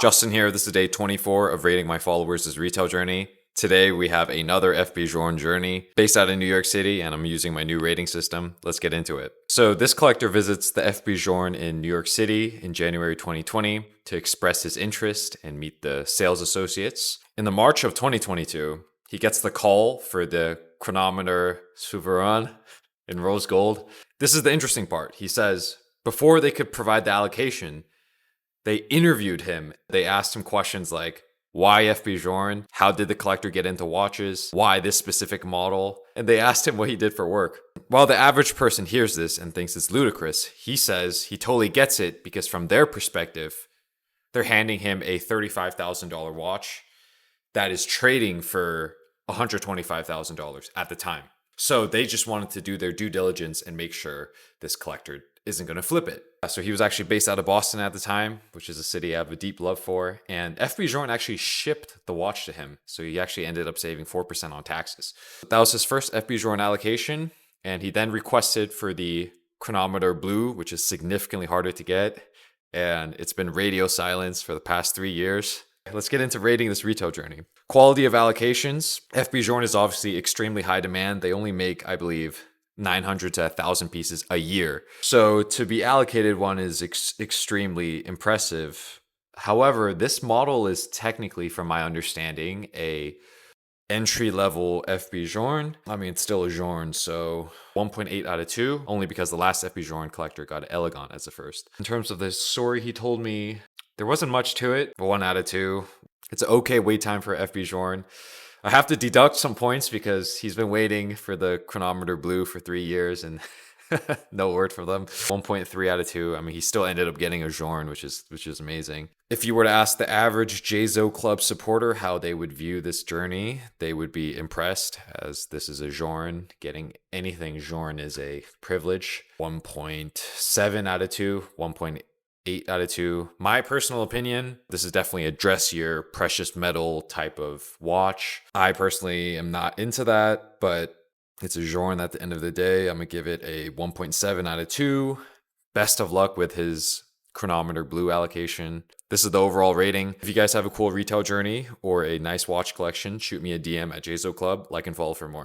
Justin here. This is day 24 of rating my followers' retail journey. Today we have another FB Journe journey based out of New York City, and I'm using my new rating system. Let's get into it. So this collector visits the FB Journe in New York City in January 2020 to express his interest and meet the sales associates. In the March of 2022, he gets the call for the chronometer Souverain in rose gold. This is the interesting part. He says, before they could provide the allocation, they interviewed him. They asked him questions like, why FB Journe? How did the collector get into watches? Why this specific model? And they asked him what he did for work. While the average person hears this and thinks it's ludicrous, he says he totally gets it because from their perspective, they're handing him a $35,000 watch that is trading for $125,000 at the time. So they just wanted to do their due diligence and make sure this collector isn't going to flip it. So he was actually based out of Boston at the time, which is a city I have a deep love for. And FB Journe actually shipped the watch to him. So he actually ended up saving 4% on taxes. That was his first FB Journe allocation. And he then requested for the chronometer blue, which is significantly harder to get. And it's been radio silence for the past 3 years. Let's get into rating this retail journey. Quality of allocations. FB Journe is obviously extremely high demand. They only make, I believe, 900 to 1,000 pieces a year. So to be allocated one is extremely impressive. However, this model is technically, from my understanding, a entry-level FB Journe. I mean, it's still a Journe, so 1.8 out of 2, only because the last FB Journe collector got Elegant as the first. In terms of the story he told me, there wasn't much to it, but 1 out of 2. It's an okay wait time for FB Journe. I have to deduct some points because he's been waiting for the chronometer blue for 3 years and no word from them. 1.3 out of 2. I mean, he still ended up getting a Journe, which is amazing. If you were to ask the average JZO Club supporter how they would view this journey, they would be impressed, as this is a Journe. Getting anything Journe is a privilege. 1.7 out of 2. 1.8 out of 2. My personal opinion, this is definitely a dressier, precious metal type of watch. I personally am not into that, but it's a Journe at the end of the day. I'm going to give it a 1.7 out of 2. Best of luck with his chronometer blue allocation. This is the overall rating. If you guys have a cool retail journey or a nice watch collection, shoot me a DM at JZO Club. Like and follow for more.